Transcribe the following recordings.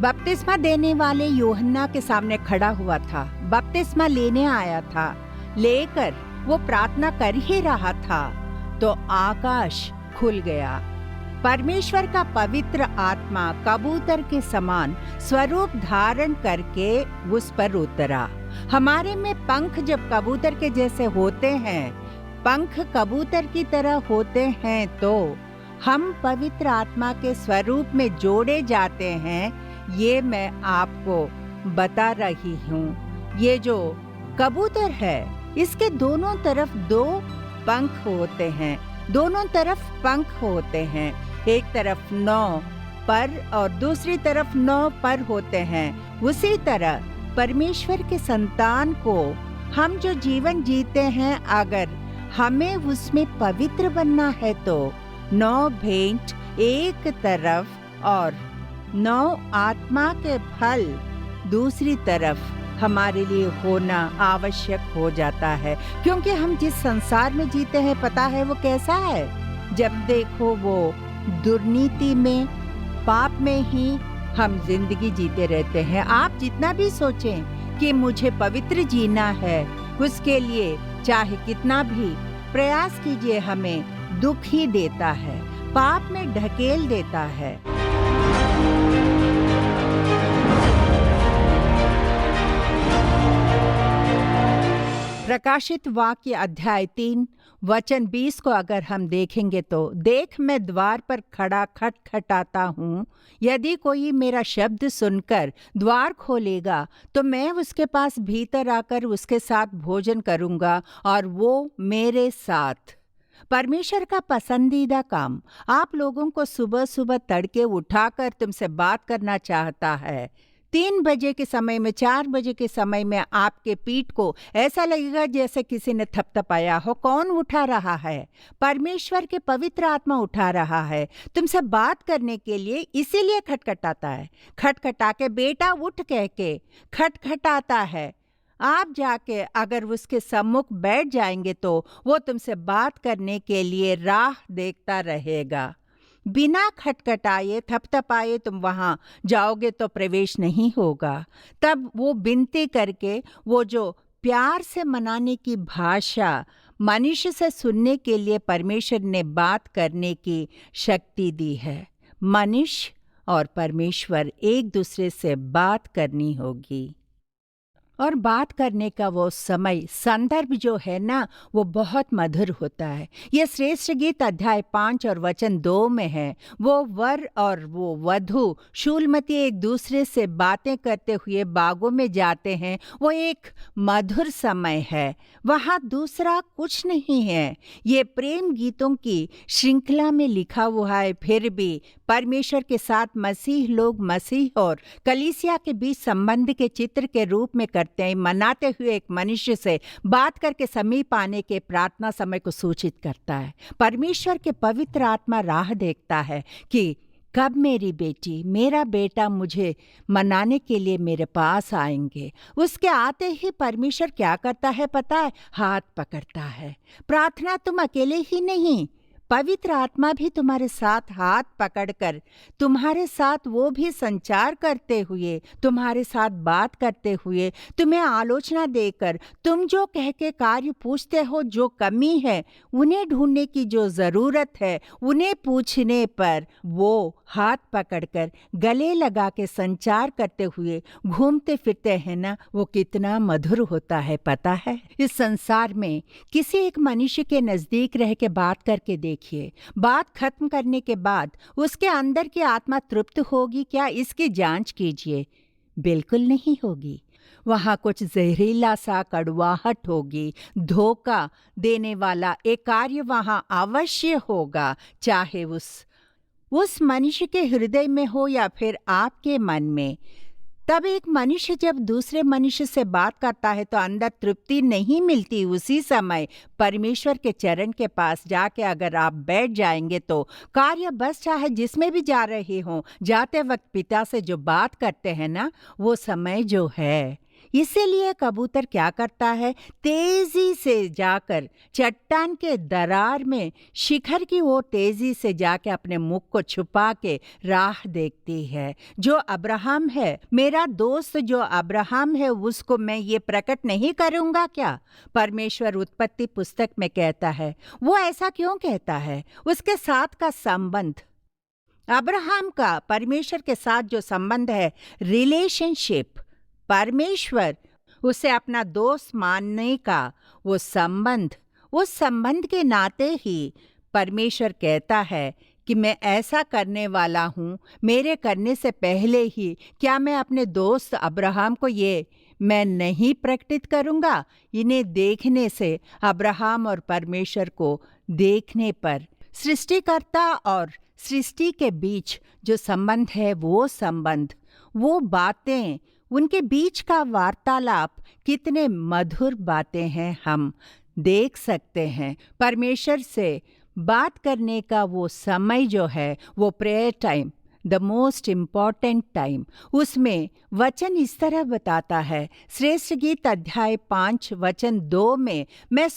बपतिस्मा देने वाले यूहन्ना के सामने खड़ा हुआ था। बपतिस्मा लेने आया था, लेकर वो प्रार्थना कर ही रहा था तो आकाश खुल गया। परमेश्वर का पवित्र आत्मा कबूतर के समान स्वरूप धारण करके उस पर उतरा। हमारे में पंख जब कबूतर के जैसे होते हैं, पंख कबूतर की तरह होते हैं, तो हम पवित्र आत्मा के स्वरूप में जोड़े जाते हैं। ये मैं आपको बता रही हूँ। ये जो कबूतर है, इसके दोनों तरफ दो पंख होते हैं, दोनों तरफ पंख होते हैं। एक तरफ 9 पर और दूसरी तरफ 9 पर होते हैं। उसी तरह परमेश्वर के संतान को हम जो जीवन जीते हैं, अगर हमें उसमें पवित्र बनना है तो 9 भेंट एक तरफ और 9 आत्मा के फल दूसरी तरफ हमारे लिए होना आवश्यक हो जाता है। क्योंकि हम जिस संसार में जीते हैं, पता है वो कैसा है? जब देखो वो दुर्नीति में, पाप में ही हम जिंदगी जीते रहते हैं। आप जितना भी सोचें कि मुझे पवित्र जीना है, उसके लिए चाहे कितना भी प्रयास कीजिए, हमें दुख ही देता है, पाप में ढकेल देता है। प्रकाशित वाक्य अध्याय 3 वचन 20 को अगर हम देखेंगे तो, देख मैं द्वार पर खड़ा खटखटाता हूँ। यदि कोई मेरा शब्द सुनकर द्वार खोलेगा तो मैं उसके पास भीतर आकर उसके साथ भोजन करूँगा और वो मेरे साथ। परमेश्वर का पसंदीदा काम आप लोगों को सुबह सुबह तड़के उठाकर तुमसे बात करना चाहता है। 3 बजे के समय में, 4 बजे के समय में आपके पीठ को ऐसा लगेगा जैसे किसी ने थपथपाया हो। कौन उठा रहा है? परमेश्वर के पवित्र आत्मा उठा रहा है तुमसे बात करने के लिए, इसीलिए खटखटाता है। खटखटा के बेटा उठ कह के खटखटाता है। आप जाके अगर उसके सम्मुख बैठ जाएंगे तो वो तुमसे बात करने के लिए राह देखता रहेगा। बिना खटखटाए थपथपाए तुम वहां जाओगे तो प्रवेश नहीं होगा। तब वो विनती करके, वो जो प्यार से मनाने की भाषा मनुष्य से सुनने के लिए परमेश्वर ने बात करने की शक्ति दी है। मनुष्य और परमेश्वर एक दूसरे से बात करनी होगी। और बात करने का वो समय, संदर्भ जो है ना, वो बहुत मधुर होता है। ये श्रेष्ठ गीत अध्याय 5 और वचन 2 में है। वो वर और वो वधू शूलमती एक दूसरे से बातें करते हुए बागों में जाते हैं। वो एक मधुर समय है, वहाँ दूसरा कुछ नहीं है। ये प्रेम गीतों की श्रृंखला में लिखा हुआ है। फिर भी परमेश्वर के साथ मसीह लोग मसीह और कलीसिया के बीच संबंध के चित्र के रूप में करते हैं, मनाते हुए एक मनुष्य से बात करके समीप आने के प्रार्थना समय को सूचित करता है। परमेश्वर के पवित्र आत्मा राह देखता है कि कब मेरी बेटी, मेरा बेटा मुझे मनाने के लिए मेरे पास आएंगे। उसके आते ही परमेश्वर क्या करता है पता है? हाथ पकड़ता है। प्रार्थना तुम अकेले ही नहीं, पवित्र आत्मा भी तुम्हारे साथ हाथ पकड़कर, तुम्हारे साथ वो भी संचार करते हुए, तुम्हारे साथ बात करते हुए, तुम्हें आलोचना देकर, तुम जो कह के कार्य पूछते हो, जो कमी है, उन्हें ढूंढने की जो ज़रूरत है, उन्हें पूछने पर वो हाथ पकड़कर गले लगा के संचार करते हुए घूमते फिरते हैं ना, वो कितना मधुर होता है पता है? इस संसार में किसी एक मनुष्य के नज़दीक रह के बात करके देखिए, बात खत्म करने के बाद उसके अंदर की आत्मा तृप्त होगी क्या? इसकी जांच कीजिए। बिल्कुल नहीं होगी। वहाँ कुछ जहरीला सा कड़वाहट होगी, धोखा देने वाला एक कार्य वहाँ अवश्य होगा, चाहे उस मनुष्य के हृदय में हो या फिर आपके मन में। तब एक मनुष्य जब दूसरे मनुष्य से बात करता है तो अंदर तृप्ति नहीं मिलती। उसी समय परमेश्वर के चरण के पास जाके अगर आप बैठ जाएंगे तो कार्य बस, चाहे जिसमें भी जा रहे हों, जाते वक्त पिता से जो बात करते हैं ना, वो समय जो है, इसीलिए कबूतर क्या करता है, तेजी से जाकर चट्टान के दरार में शिखर की ओर तेजी से जाके अपने मुख को छुपा के राह देखती है। जो अब्राहम है, मेरा दोस्त जो अब्राहम है, उसको मैं ये प्रकट नहीं करूंगा क्या? परमेश्वर उत्पत्ति पुस्तक में कहता है। वो ऐसा क्यों कहता है? उसके साथ का संबंध, अब्राहम का परमेश्वर के साथ जो संबंध है, रिलेशनशिप, परमेश्वर उसे अपना दोस्त मानने का वो संबंध, उस संबंध के नाते ही परमेश्वर कहता है कि मैं ऐसा करने वाला हूँ। मेरे करने से पहले ही क्या मैं अपने दोस्त अब्राहम को ये मैं नहीं प्रकटित करूँगा? इन्हें देखने से, अब्राहम और परमेश्वर को देखने पर, सृष्टिकर्ता और सृष्टि के बीच जो संबंध है, वो संबंध, वो बातें, उनके बीच का वार्तालाप, कितने मधुर बातें हैं, हम देख सकते हैं। परमेश्वर से बात करने का वो समय जो है, वो prayer time, the most important time, उसमें वचन इस तरह बताता है। श्रेष्ठ गीत अध्याय 5 वचन 2 में, मैं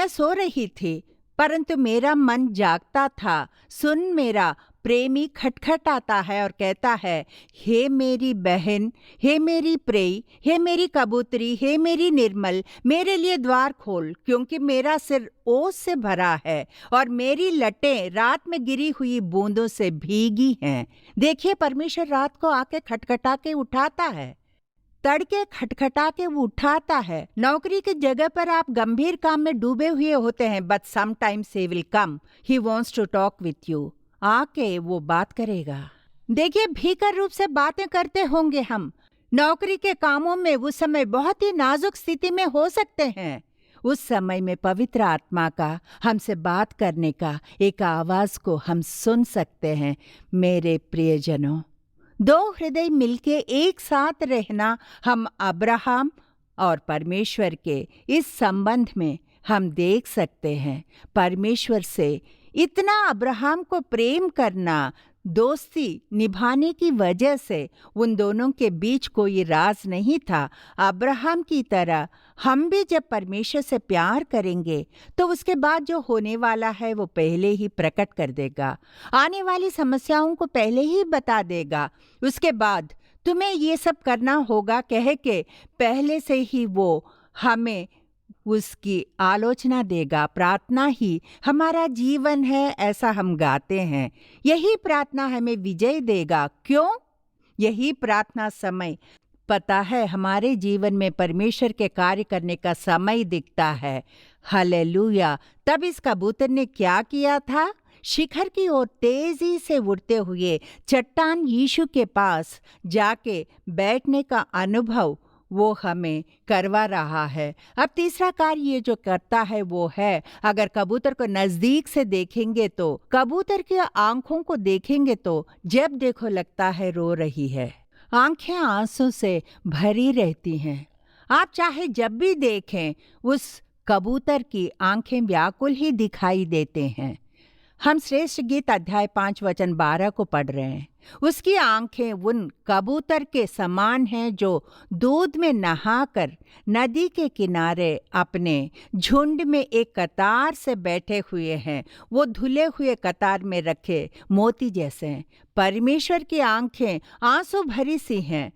सो रही थी परंतु मेरा मन जागता था। सुन, मेरा प्रेमी खटखटाता है और कहता है, हे मेरी बहन, हे मेरी प्रेई, हे मेरी कबूतरी, हे मेरी निर्मल, मेरे लिए द्वार खोल, क्योंकि मेरा सिर ओस से भरा है और मेरी लटें रात में गिरी हुई बूंदों से भीगी हैं। देखिए, परमेश्वर रात को आके खटखटा के उठाता है, तड़के खटखटा के वो उठाता है। नौकरी की जगह पर आप गंभीर काम में डूबे हुए होते हैं, but sometimes he will come, he wants to talk with you. आके वो बात करेगा। देखिए, भीकर रूप से बातें करते होंगे हम। नौकरी के कामों में उस समय बहुत ही नाजुक स्थिति में हो सकते हैं। उस समय में पवित्र आत्मा का हमसे बात करने का एक आवाज को हम सुन सकते हैं। मेरे प्रियजनों, दो हृदय मिलके एक साथ रहना, हम अब्राहम और परमेश्वर के इस संबंध में हम देख सकते हैं। परमेश्वर से इतना अब्राहम को प्रेम करना, दोस्ती निभाने की वजह से उन दोनों के बीच कोई राज नहीं था। अब्राहम की तरह हम भी जब परमेश्वर से प्यार करेंगे तो उसके बाद जो होने वाला है वो पहले ही प्रकट कर देगा, आने वाली समस्याओं को पहले ही बता देगा। उसके बाद तुम्हें ये सब करना होगा कह के पहले से ही वो हमें उसकी आलोचना देगा। प्रार्थना ही हमारा जीवन है, ऐसा हम गाते हैं। यही प्रार्थना हमें विजय देगा। क्यों? यही प्रार्थना समय, पता है, हमारे जीवन में परमेश्वर के कार्य करने का समय दिखता है। हालेलुया। तब इस कबूतर ने क्या किया था? शिखर की ओर तेजी से उड़ते हुए चट्टान यीशु के पास जाके बैठने का अनुभव वो हमें करवा रहा है। अब तीसरा कार्य ये जो करता है वो है, अगर कबूतर को नजदीक से देखेंगे तो, कबूतर की आंखों को देखेंगे तो जब देखो लगता है रो रही है, आंखें आंसू से भरी रहती हैं। आप चाहे जब भी देखें, उस कबूतर की आंखें व्याकुल ही दिखाई देते हैं। हम श्रेष्ठ गीत अध्याय 5 वचन 12 को पढ़ रहे हैं। उसकी आंखें उन कबूतर के समान हैं जो दूध में नहाकर नदी के किनारे अपने झुंड में एक कतार से बैठे हुए हैं। वो धुले हुए कतार में रखे मोती जैसे हैं। परमेश्वर की आंखें आंसू भरी सी हैं।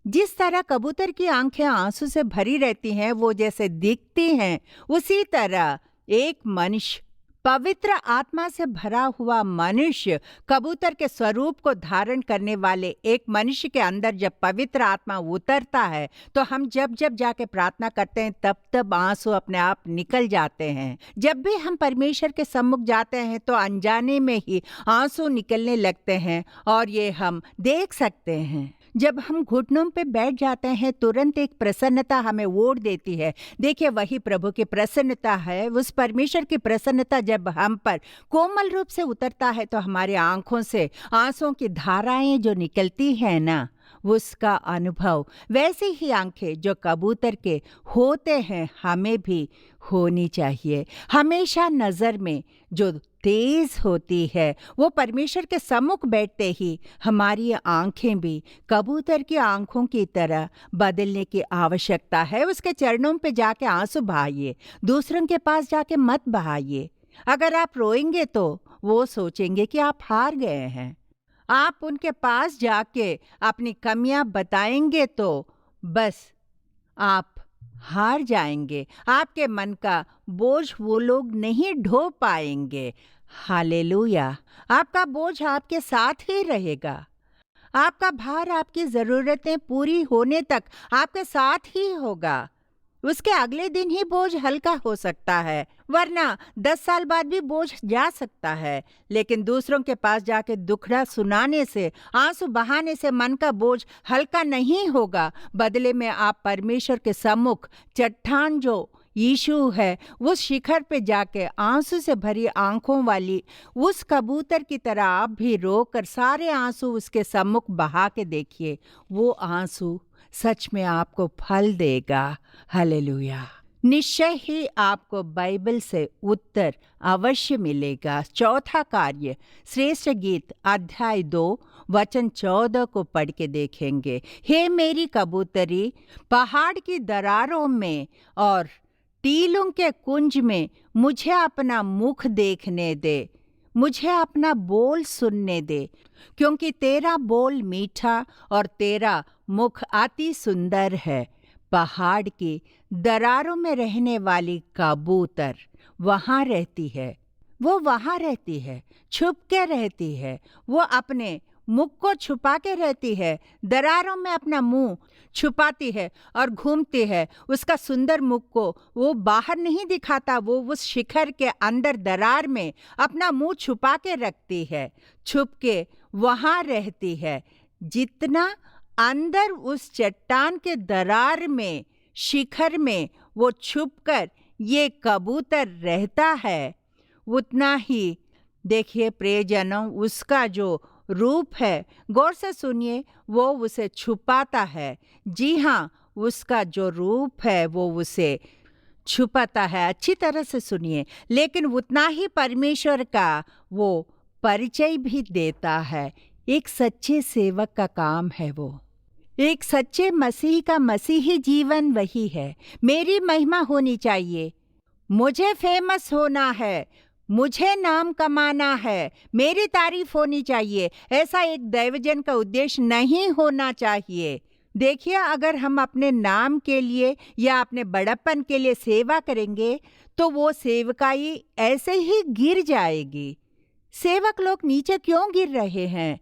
जिस तरह कबूतर की आंखें आंसू से भरी रहती हैं, वो जैसे दिखती हैं, उसी तरह एक मनुष्य, पवित्र आत्मा से भरा हुआ मनुष्य, कबूतर के स्वरूप को धारण करने वाले एक मनुष्य के अंदर जब पवित्र आत्मा उतरता है तो हम जब जब जाके प्रार्थना करते हैं तब तब आंसू अपने आप निकल जाते हैं। जब भी हम परमेश्वर के सम्मुख जाते हैं तो अनजाने में ही आंसू निकलने लगते हैं और ये हम देख सकते हैं। जब हम घुटनों पे बैठ जाते हैं तुरंत एक प्रसन्नता हमें ओढ़ देती है। देखिए, वही प्रभु की प्रसन्नता है। उस परमेश्वर की प्रसन्नता जब हम पर कोमल रूप से उतरता है तो हमारे आंखों से आंसुओं की धाराएं जो निकलती हैं ना, उसका अनुभव वैसे ही आंखें जो कबूतर के होते हैं हमें भी होनी चाहिए। हमेशा नज़र में जो तेज होती है। वो परमेश्वर के सम्मुख बैठते ही हमारी आंखें भी कबूतर की आंखों की तरह बदलने की आवश्यकता है। उसके चरणों पे जाके आंसू बहाइए, दूसरों के पास जाके मत बहाइए। अगर आप रोएंगे तो वो सोचेंगे कि आप हार गए हैं। आप उनके पास जाके अपनी कमियां बताएंगे तो बस आप हार जाएंगे। आपके मन का बोझ वो लोग नहीं ढो पाएंगे। हालेलुया। आपका बोझ आपके साथ ही रहेगा। आपका भार आपकी ज़रूरतें पूरी होने तक आपके साथ ही होगा। उसके अगले दिन ही बोझ हल्का हो सकता है, वरना 10 साल बाद भी बोझ जा सकता है। लेकिन दूसरों के पास जाके दुखड़ा सुनाने से, आंसू बहाने से मन का बोझ हल्का नहीं होगा। बदले में आप परमेश्वर के सम्मुख चट्टान जो यीशु है, उस शिखर पे जाके आंसू से भरी आंखों वाली उस कबूतर की तरह आप भी रोकर सारे आंसू उसके सम्मुख बहा के देखिए। वो आंसू सच में आपको फल देगा। हालेलुया। निश्चय ही आपको बाइबल से उत्तर अवश्य मिलेगा। चौथा कार्य, श्रेष्ठ गीत अध्याय 2 वचन 14 को पढ़ के देखेंगे। हे मेरी कबूतरी, पहाड़ की दरारों में और टीलों के कुंज में मुझे अपना मुख देखने दे, मुझे अपना बोल सुनने दे, क्योंकि तेरा बोल मीठा और तेरा मुख अति सुंदर है। पहाड़ की दरारों में रहने वाली कबूतर वहाँ रहती है। वो वहाँ रहती है, छुप के रहती है। वो अपने मुख को छुपा के रहती है, दरारों में अपना मुंह छुपाती है और घूमती है। उसका सुंदर मुख को वो बाहर नहीं दिखाता, वो उस शिखर के अंदर दरार में अपना मुंह छुपा के रखती है, छुप के वहाँ रहती है। जितना अंदर उस चट्टान के दरार में, शिखर में वो छुपकर ये कबूतर रहता है, उतना ही देखिए प्रियजनों, उसका जो रूप है, गौर से सुनिए, वो उसे छुपाता है। जी हाँ, उसका जो रूप है वो उसे छुपाता है। अच्छी तरह से सुनिए। लेकिन उतना ही परमेश्वर का वो परिचय भी देता है। एक सच्चे सेवक का काम है वो। एक सच्चे मसीह का मसीही जीवन वही है। मेरी महिमा होनी चाहिए, मुझे फेमस होना है, मुझे नाम कमाना है, मेरी तारीफ होनी चाहिए। ऐसा एक दैवजन का उद्देश्य नहीं होना चाहिए। देखिए, अगर हम अपने नाम के लिए या अपने बड़प्पन के लिए सेवा करेंगे तो वो सेवकाई ऐसे ही गिर जाएगी। सेवक लोग नीचे क्यों गिर रहे हैं?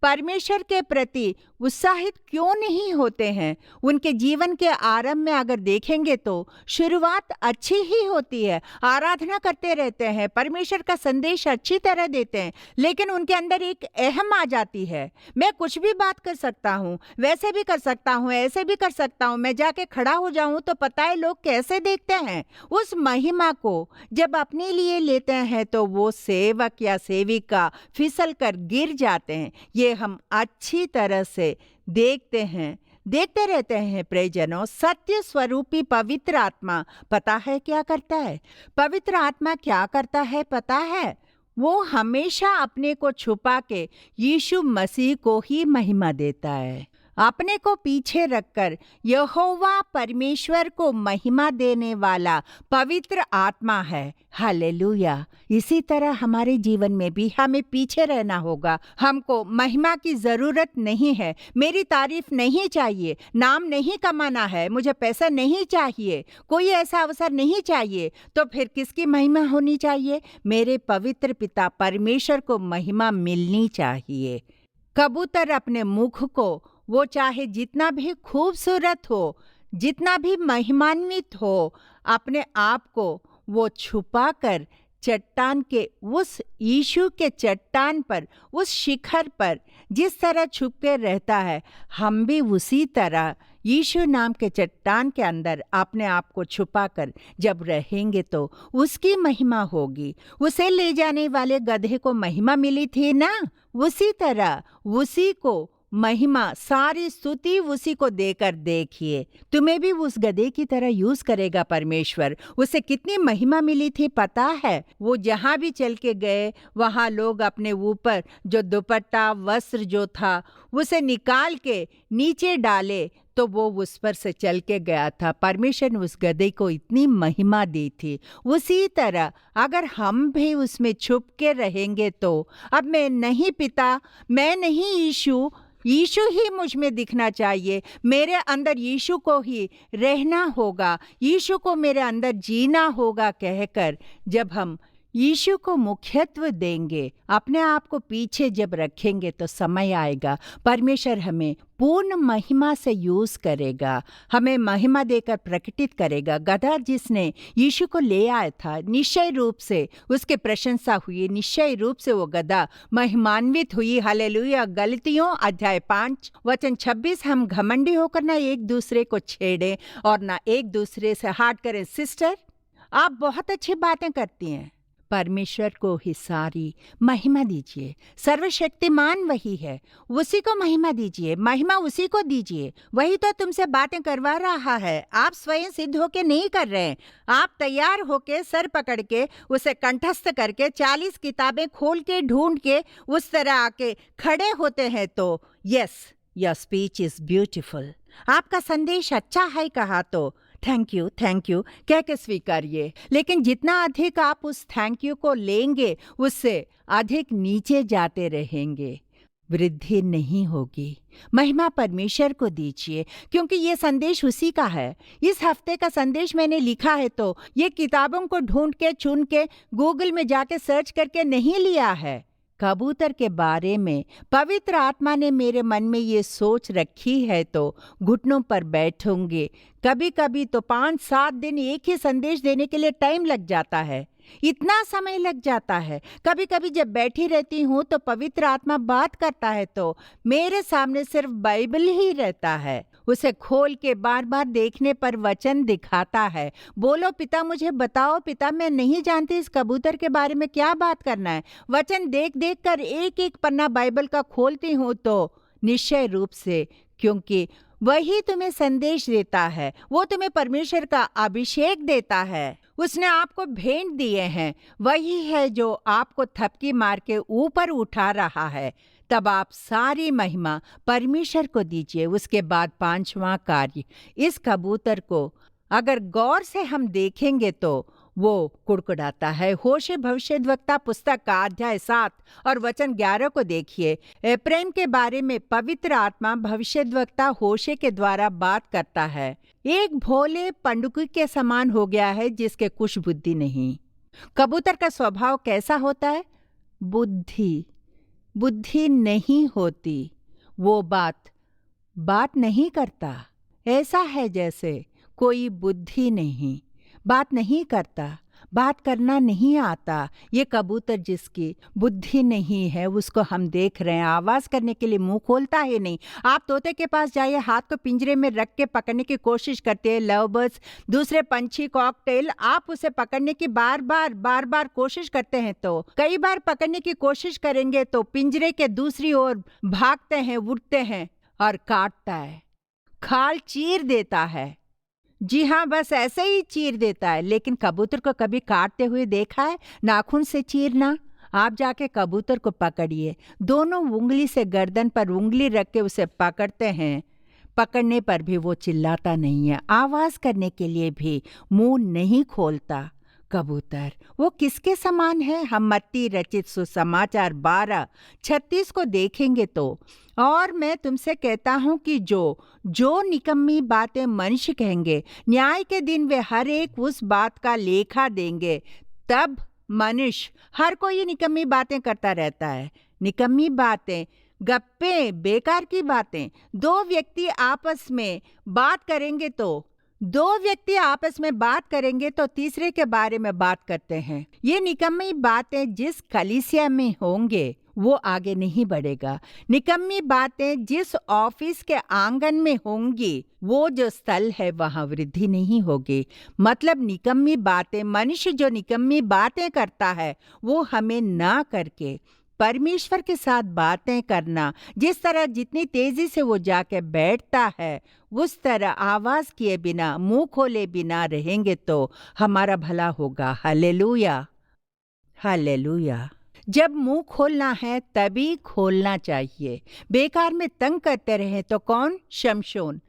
परमेश्वर के प्रति उत्साहित क्यों नहीं होते हैं? उनके जीवन के आरंभ में अगर देखेंगे तो शुरुआत अच्छी ही होती है, आराधना करते रहते हैं, परमेश्वर का संदेश अच्छी तरह देते हैं, लेकिन उनके अंदर एक अहम आ जाती है। मैं कुछ भी बात कर सकता हूँ, वैसे भी कर सकता हूँ, ऐसे भी कर सकता हूँ, मैं जाके खड़ा हो जाऊँ तो पता है लोग कैसे देखते हैं। उस महिमा को जब अपने लिए लेते हैं तो वो सेवक या सेविका फिसल कर गिर जाते हैं। ये हम अच्छी तरह से देखते रहते हैं। प्रियजनों, सत्य स्वरूपी पवित्र आत्मा पता है क्या करता है? पवित्र आत्मा क्या करता है पता है? वो हमेशा अपने को छुपा के यीशु मसीह को ही महिमा देता है। अपने को पीछे रखकर यहोवा परमेश्वर को महिमा देने वाला पवित्र आत्मा है। हालेलुया। इसी तरह हमारे जीवन में भी हमें पीछे रहना होगा। हमको महिमा की जरूरत नहीं है, मेरी तारीफ नहीं चाहिए, नाम नहीं कमाना है, मुझे पैसा नहीं चाहिए, कोई ऐसा अवसर नहीं चाहिए। तो फिर किसकी महिमा होनी चाहिए? मेरे पवित्र पिता परमेश्वर को महिमा मिलनी चाहिए। कबूतर अपने मुख को, वो चाहे जितना भी खूबसूरत हो, जितना भी महिमान्वित हो, अपने आप को वो छुपाकर चट्टान के, उस यीशु के चट्टान पर, उस शिखर पर जिस तरह छुप के रहता है, हम भी उसी तरह यीशु नाम के चट्टान के अंदर अपने आप को छुपाकर जब रहेंगे तो उसकी महिमा होगी। उसे ले जाने वाले गधे को महिमा मिली थी ना, उसी तरह उसी को महिमा, सारी स्तुति उसी को देकर देखिए। तुम्हें भी उस गधे की तरह यूज करेगा परमेश्वर। उसे कितनी महिमा मिली थी पता है? वो जहां भी चल के गए वहां लोग अपने ऊपर जो दुपट्टा वस्त्र जो था उसे निकाल के नीचे डाले तो वो उस पर से चल के गया था। परमेश्वर ने उस गधे को इतनी महिमा दी थी। उसी तरह अगर हम भी उसमें छुप के रहेंगे तो अब मैं नहीं पिता, मैं नहीं यीशु, यीशु ही मुझ में दिखना चाहिए, मेरे अंदर यीशु को ही रहना होगा, यीशु को मेरे अंदर जीना होगा कहकर जब हम यीशु को मुख्यत्व देंगे, अपने आप को पीछे जब रखेंगे तो समय आएगा परमेश्वर हमें पूर्ण महिमा से यूज करेगा, हमें महिमा देकर प्रकटित करेगा। गधा जिसने यीशु को ले आया था निश्चय रूप से उसके प्रशंसा हुई, निश्चय रूप से वो गधा महिमान्वित हुई। हालेलुया। गलतियों अध्याय 5 वचन 26, हम घमंडी होकर ना एक दूसरे को छेड़ें और ना एक दूसरे से हाट करें। सिस्टर, आप बहुत अच्छी बातें करती हैं, परमेश्वर को ही सारी महिमा दीजिए। सर्वशक्तिमान वही है, उसी को महिमा दीजिए, महिमा उसी को दीजिए। वही तो तुमसे बातें करवा रहा है। आप स्वयं सिद्ध होके नहीं कर रहे हैं, आप तैयार होके सर पकड़ के उसे कंठस्थ करके 40 किताबें खोल के ढूंढ के उस तरह आके खड़े होते हैं तो yes, your speech is beautiful. आपका संदेश अच्छा है कहा तो थैंक यू कह के स्वीकारिए। लेकिन जितना अधिक आप उस थैंक यू को लेंगे उससे अधिक नीचे जाते रहेंगे, वृद्धि नहीं होगी। महिमा परमेश्वर को दीजिए क्योंकि ये संदेश उसी का है। इस हफ्ते का संदेश मैंने लिखा है तो ये किताबों को ढूंढ के चुन के गूगल में जाके सर्च करके नहीं लिया है। कबूतर के बारे में पवित्र आत्मा ने मेरे मन में ये सोच रखी है तो घुटनों पर बैठूंगी। कभी कभी तो 5-7 दिन एक ही संदेश देने के लिए टाइम लग जाता है, इतना समय लग जाता है। कभी कभी जब बैठी रहती हूँ तो पवित्र आत्मा बात करता है तो मेरे सामने सिर्फ बाइबल ही रहता है, उसे खोल के बार बार देखने पर वचन दिखाता है। बोलो पिता मुझे बताओ, पिता मैं नहीं जानती इस कबूतर के बारे में क्या बात करना है। वचन देख देख कर एक एक पन्ना बाइबल का खोलती हूँ तो निश्चय रूप से, क्योंकि वही तुम्हें संदेश देता है, वो तुम्हें परमेश्वर का अभिषेक देता है, उसने आपको भेंट दिए हैं, वही है जो आपको थपकी मार के ऊपर उठा रहा है। तब आप सारी महिमा परमेश्वर को दीजिए। उसके बाद 5वां कार्य, इस कबूतर को अगर गौर से हम देखेंगे तो वो कुड़कुड़ाता है। होशे भविष्यद्वक्ता पुस्तक का अध्याय 7 और वचन 11 को देखिए। प्रेम के बारे में पवित्र आत्मा भविष्यद्वक्ता होशे के द्वारा बात करता है। एक भोले पंडुकी के समान हो गया है जिसके कुछ बुद्धि नहीं। कबूतर का स्वभाव कैसा होता है? बुद्धि नहीं होती, वो बात नहीं करता। ऐसा है जैसे कोई बुद्धि नहीं, बात नहीं करता, बात करना नहीं आता। ये कबूतर जिसकी बुद्धि नहीं है उसको हम देख रहे हैं, आवाज करने के लिए मुंह खोलता है नहीं। आप तोते के पास जाइए, हाथ को पिंजरे में रख के पकड़ने की कोशिश करते हैं, लव बर्ड्स, दूसरे पंछी, कॉकटेल, आप उसे पकड़ने की बार बार कोशिश करते हैं तो कई बार पकड़ने की कोशिश करेंगे तो पिंजरे के दूसरी ओर भागते हैं, उड़ते हैं और काटता है, खाल चीर देता है। जी हाँ, बस ऐसे ही चीर देता है। लेकिन कबूतर को कभी काटते हुए देखा है? नाखून से चीरना। आप जाके कबूतर को पकड़िए, दोनों उंगली से गर्दन पर उंगली रख के उसे पकड़ते हैं, पकड़ने पर भी वो चिल्लाता नहीं है, आवाज करने के लिए भी मुंह नहीं खोलता। कबूतर वो किसके समान है? हम मत्ती रचित सुसमाचार 12:36 को देखेंगे तो, और मैं तुमसे कहता हूँ कि जो निकम्मी बातें मनुष्य कहेंगे, न्याय के दिन वे हर एक उस बात का लेखा देंगे। तब मनुष्य, हर कोई निकम्मी बातें करता रहता है, निकम्मी बातें, गप्पे, बेकार की बातें। दो व्यक्ति आपस में बात करेंगे तो तीसरे के बारे में बात करते हैं। ये निकम्मी बातें जिस कलीसिया में होंगे वो आगे नहीं बढ़ेगा। निकम्मी बातें जिस ऑफिस के आंगन में होंगी, वो जो स्थल है वहां वृद्धि नहीं होगी। मतलब निकम्मी बातें, मनुष्य जो निकम्मी बातें करता है वो हमें ना करके परमेश्वर के साथ बातें करना, जिस तरह जितनी तेजी से वो जाके बैठता है उस तरह आवाज किए बिना, मुंह खोले बिना रहेंगे तो हमारा भला होगा। Hallelujah, hallelujah. जब मुंह खोलना है तभी खोलना चाहिए। बेकार में तंग करते रहे तो कौन? शमशोन।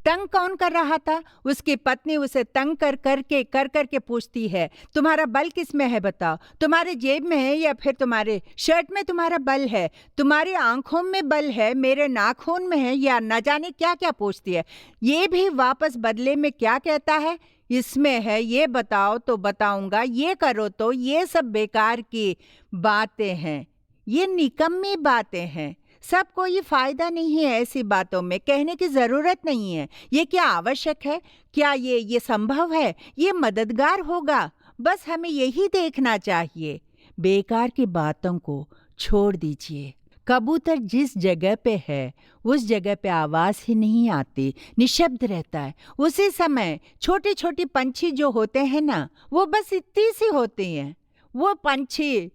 तंग कौन कर रहा था? उसकी पत्नी उसे तंग कर करके पूछती है, तुम्हारा बल किस में है बताओ? तुम्हारे जेब में है या फिर तुम्हारे शर्ट में तुम्हारा बल है? तुम्हारी आंखों में बल है, मेरे नाखून में है, या न जाने क्या क्या पूछती है। ये भी वापस बदले में क्या कहता है? इसमें है, ये बताओ तो बताऊंगा, ये करो तो। ये सब बेकार की बातें हैं, ये निकम्मी बातें हैं। सब कोई फायदा नहीं है ऐसी बातों में, कहने की जरूरत नहीं है। ये क्या आवश्यक है? क्या ये संभव है? ये मददगार होगा? बस हमें यही देखना चाहिए। बेकार की बातों को छोड़ दीजिए। कबूतर जिस जगह पे है उस जगह पे आवाज ही नहीं आती, निशब्द रहता है। उसी समय छोटी छोटी पंछी जो होते हैं ना, वो बस इतनी सी होती हैं। वो पंछी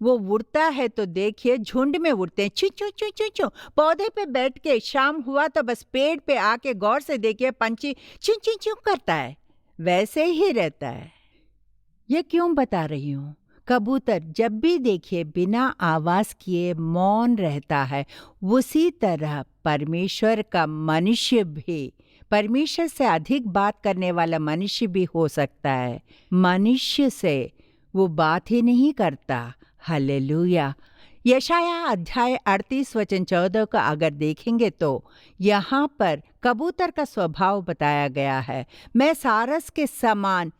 वो उड़ता है तो देखिए झुंड में उड़ते हैं, चू चू चू चू चू। पौधे पे बैठ के शाम हुआ तो बस पेड़ पे आके गौर से देखिए, पंछी चू चू चू करता है, वैसे ही रहता है। ये क्यों बता रही हूँ? कबूतर जब भी देखिए बिना आवाज किए मौन रहता है। उसी तरह परमेश्वर का मनुष्य भी, परमेश्वर से अधिक बात करने वाला मनुष्य भी हो सकता है। मनुष्य से वो बात ही नहीं करता। हालेलुया। यशाया अध्याय 38 वचन 14 का अगर देखेंगे तो यहाँ पर कबूतर का स्वभाव बताया गया है। मैं सारस के समान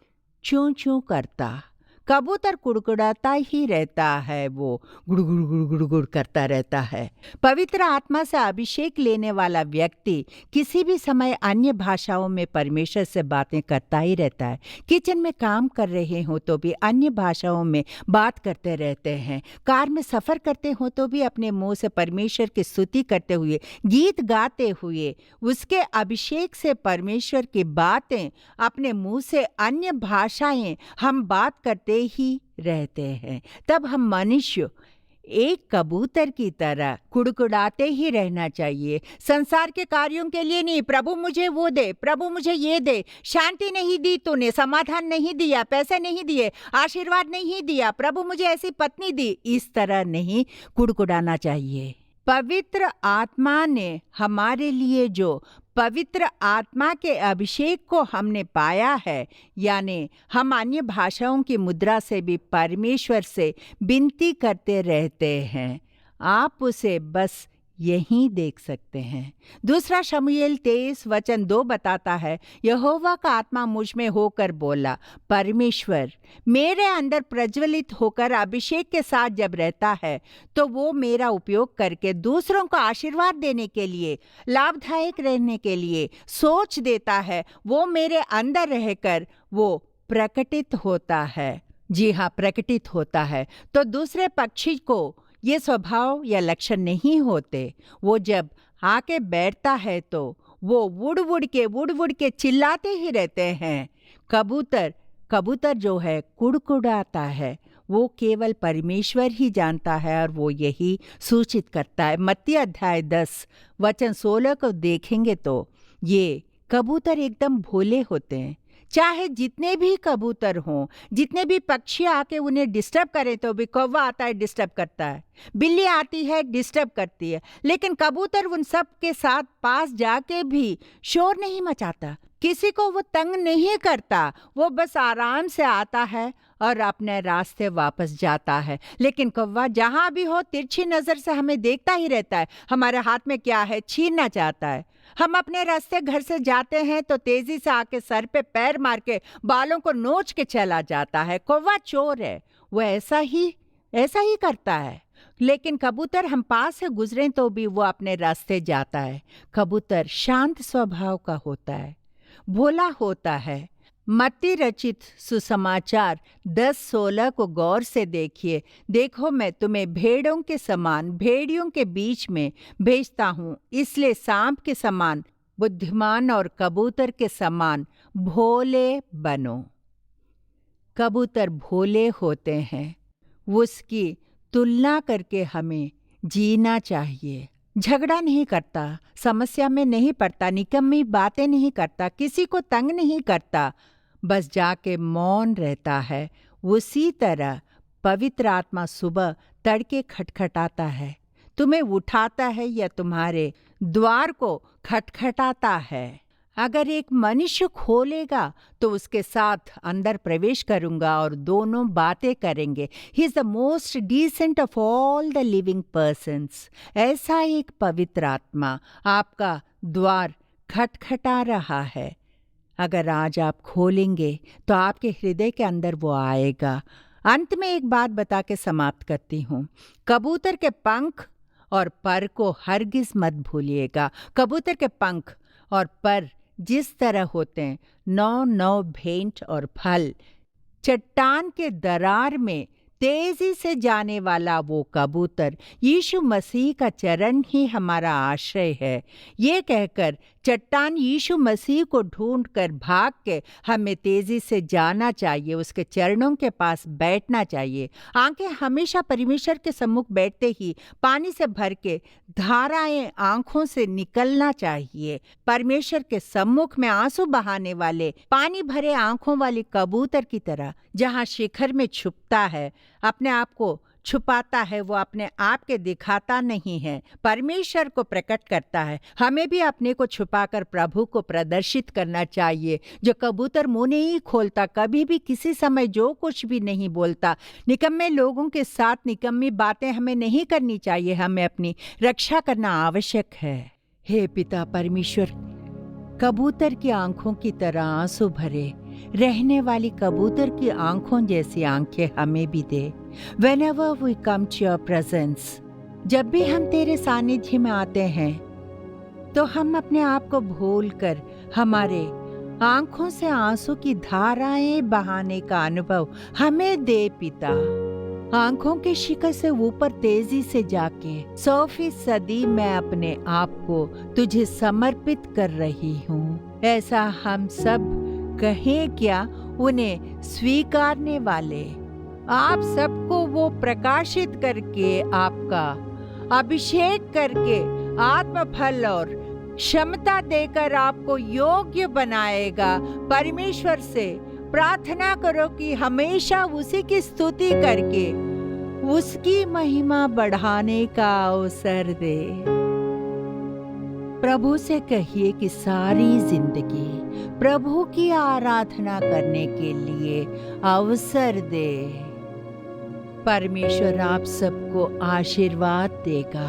चूं चूं करता। कबूतर कुड़कुड़ाता ही रहता है, वो गुड़गुड़ गुड़गुड़ गुड़ करता रहता है। पवित्र आत्मा से अभिषेक लेने वाला व्यक्ति किसी भी समय अन्य भाषाओं में परमेश्वर से बातें करता ही रहता है। किचन में काम कर रहे हो तो भी अन्य भाषाओं में बात करते रहते हैं। कार में सफर करते हो तो भी अपने मुंह से परमेश्वर की स्तुति करते हुए, गीत गाते हुए, उसके अभिषेक से परमेश्वर की बातें, अपने मुंह से अन्य भाषाएं हम बात करते ही रहते हैं। तब हम मनुष्य एक कबूतर की तरह कुड़कुड़ाते ही रहना चाहिए। संसार के कार्यों के लिए नहीं, प्रभु मुझे वो दे, प्रभु मुझे ये दे, शांति नहीं दी तूने, समाधान नहीं दिया, पैसे नहीं दिए, आशीर्वाद नहीं दिया, प्रभु मुझे ऐसी पत्नी दी, इस तरह नहीं कुड़कुड़ाना चाहिए। पवित्र आत्मा ने हमारे लिए जो पवित्र आत्मा के अभिषेक को हमने पाया है, यानी हम अन्य भाषाओं की मुद्रा से भी परमेश्वर से विनती करते रहते हैं। आप उसे बस यहीं देख सकते हैं। दूसरा शमूएल 23 वचन 2 बताता है, यहोवा का आत्मा मुझ में होकर बोला, परमेश्वर मेरे अंदर प्रज्वलित होकर अभिषेक के साथ जब रहता है तो वो मेरा उपयोग करके दूसरों को आशीर्वाद देने के लिए, लाभदायक रहने के लिए सोच देता है। वो मेरे अंदर रहकर वो प्रकटित होता है। जी हाँ, प्रकटित होता है। तो दूसरे पक्षी को ये स्वभाव या लक्षण नहीं होते। वो जब आके बैठता है तो वो उड़ उड़ के चिल्लाते ही रहते हैं। कबूतर जो है कुड़कुड़ाता है, वो केवल परमेश्वर ही जानता है और वो यही सूचित करता है। मत्ती अध्याय 10 वचन 16 को देखेंगे तो ये कबूतर एकदम भोले होते हैं। चाहे जितने भी कबूतर हों, जितने भी पक्षी आके उन्हें डिस्टर्ब करें तो भी, कौवा आता है डिस्टर्ब करता है, बिल्ली आती है डिस्टर्ब करती है, लेकिन कबूतर उन सब के साथ पास जाके भी शोर नहीं मचाता, किसी को वो तंग नहीं करता। वो बस आराम से आता है और अपने रास्ते वापस जाता है। लेकिन कौवा जहां भी हो तिरछी नजर से हमें देखता ही रहता है। हमारे हाथ में क्या है छीनना चाहता है। हम अपने रास्ते घर से जाते हैं तो तेजी से आके सर पे पैर मार के बालों को नोच के चला जाता है। कौवा चोर है, वो ऐसा ही करता है। लेकिन कबूतर हम पास से गुजरे तो भी वो अपने रास्ते जाता है। कबूतर शांत स्वभाव का होता है, भोला होता है। मत्ती रचित सुसमाचार 10:16 को गौर से देखिए। देखो मैं तुम्हें भेड़ों के समान भेड़ियों के बीच में भेजता हूँ, इसलिए सांप के समान बुद्धिमान और कबूतर के समान भोले बनो। कबूतर भोले होते हैं। उसकी तुलना करके हमें जीना चाहिए। झगड़ा नहीं करता, समस्या में नहीं पड़ता, निकम्मी बातें नहीं करता, किसी को तंग नहीं करता, बस जाके मौन रहता है। उसी तरह पवित्र आत्मा सुबह तड़के खटखटाता है, तुम्हें उठाता है या तुम्हारे द्वार को खटखटाता है। अगर एक मनुष्य खोलेगा तो उसके साथ अंदर प्रवेश करूंगा और दोनों बातें करेंगे। He is the most descent of all the living persons. ऐसा एक पवित्र आत्मा आपका द्वार खटखटा रहा है। अगर आज आप खोलेंगे तो आपके हृदय के अंदर वो आएगा। अंत में एक बात बता के समाप्त करती हूँ। कबूतर के पंख और पर को हरगिज मत भूलिएगा। कबूतर के पंख और पर जिस तरह होते हैं, 9 भेंट और फल, चट्टान के दरार में तेजी से जाने वाला वो कबूतर यीशु मसीह का चरण ही हमारा आश्रय है। ये कहकर चट्टान यीशु मसीह को ढूंढकर भाग के हमें तेजी से जाना चाहिए, उसके चरणों के पास बैठना चाहिए। आंखें हमेशा परमेश्वर के सम्मुख बैठते ही पानी से भर के धाराएं आंखों से निकलना चाहिए। परमेश्वर के सम्मुख में आंसू बहाने वाले पानी भरे आंखों वाले कबूतर की तरह, जहां शिखर में छुपता है, अपने आप को छुपाता है, वो अपने आप के दिखाता नहीं है, परमेश्वर को प्रकट करता है। हमें भी अपने को छुपाकर प्रभु को प्रदर्शित करना चाहिए। जो कबूतर मुंह नहीं खोलता, कभी भी किसी समय जो कुछ भी नहीं बोलता, निकम्मे लोगों के साथ निकम्मी बातें हमें नहीं करनी चाहिए। हमें अपनी रक्षा करना आवश्यक है। हे पिता परमेश्वर, कबूतर की आंखों की तरह आंसू भरे रहने वाली कबूतर की आंखों जैसी आंखें हमें भी दे। Whenever we come to your presence, जब भी हम तेरे सानिध्य में आते हैं तो हम अपने आप को भूलकर हमारे आंखों से आंसू की धाराएं बहाने का अनुभव हमें दे पिता। आंखों के शिखर से ऊपर तेजी से जाके 100% मैं अपने आप को तुझे समर्पित कर रही हूँ। ऐसा हम सब कहें क्या, उन्हें स्वीकारने वाले आप सबको वो प्रकाशित करके, आपका अभिषेक करके, आत्मफल और क्षमता देकर आपको योग्य बनाएगा। परमेश्वर से प्रार्थना करो कि हमेशा उसी की स्तुति करके उसकी महिमा बढ़ाने का अवसर दे। प्रभु से कहिए कि सारी जिंदगी प्रभु की आराधना करने के लिए अवसर दे। परमेश्वर आप सबको आशीर्वाद देगा।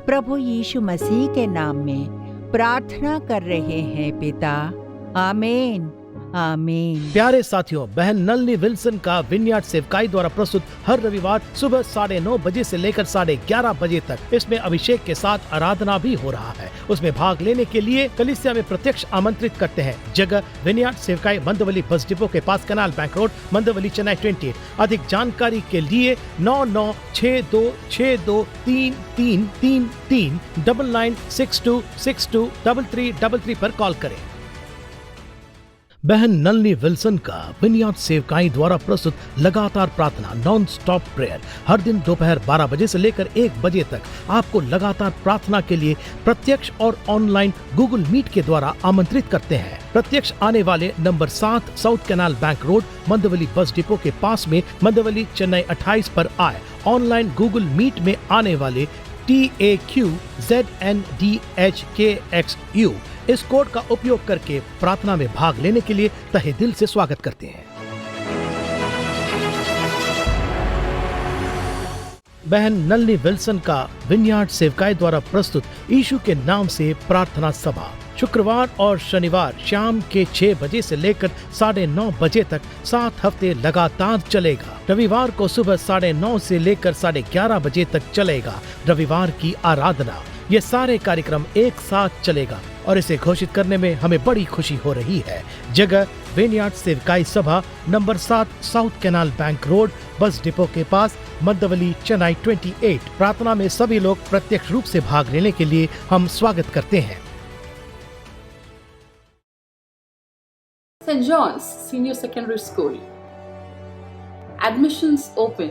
प्रभु यीशु मसीह के नाम में प्रार्थना कर रहे हैं पिता, आमीन आमीन। प्यारे साथियों, बहन नलनी विल्सन का विनयार्ड सेवकाई द्वारा प्रस्तुत हर रविवार सुबह 9:30 बजे से लेकर 11:30 बजे तक इसमें अभिषेक के साथ आराधना भी हो रहा है। उसमें भाग लेने के लिए कलीसिया में प्रत्यक्ष आमंत्रित करते हैं। जगह विनयार्ड सेवकाई, मंदवली बस डिपो के पास, कनाल बैंक रोड, मंदवली, चेन्नई 28। अधिक जानकारी के लिए 9962623333 9962623333 पर कॉल करें। बहन नलनी विल्सन का विनयार्ड सेवकाई द्वारा प्रस्तुत लगातार प्रार्थना, नॉन स्टॉप प्रेयर, हर दिन दोपहर 12 बजे से लेकर 1 बजे तक आपको लगातार प्रार्थना के लिए प्रत्यक्ष और ऑनलाइन गूगल मीट के द्वारा आमंत्रित करते हैं। प्रत्यक्ष आने वाले number 7 South Canal Bank Road, Mandawali bus depot के पास में, मंदवली, चेन्नई 28 पर आए। ऑनलाइन गूगल मीट में आने वाले TAQZNDHKXU इस कोड का उपयोग करके प्रार्थना में भाग लेने के लिए तहे दिल से स्वागत करते हैं। बहन नलनी विल्सन का विनयार्ड सेवकाई द्वारा प्रस्तुत यीशु के नाम से प्रार्थना सभा शुक्रवार और शनिवार शाम के 6 बजे से लेकर 9:30 बजे तक 7 हफ्ते लगातार चलेगा। रविवार को सुबह 9:30 से लेकर 11:30 बजे तक चलेगा रविवार की आराधना। ये सारे कार्यक्रम एक साथ चलेगा और इसे घोषित करने में हमें बड़ी खुशी हो रही है। जगह विनयार्ड सेवकाई सभा, number 7 South Canal Bank road, बस डिपो के पास, मंदवली, चेन्नई 28। प्रार्थना में सभी लोग प्रत्यक्ष रूप से भाग लेने के लिए हम स्वागत करते हैं। St. John's Senior Secondary School. Admissions open.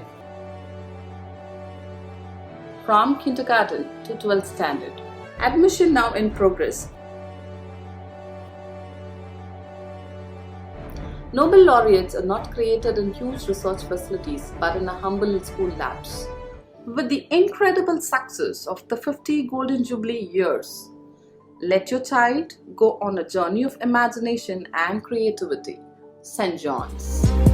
from kindergarten to 12th standard. Admission now in progress. Nobel laureates are not created in huge research facilities but in a humble school labs. With the incredible success of the 50 Golden Jubilee years, let your child go on a journey of imagination and creativity. St. John's.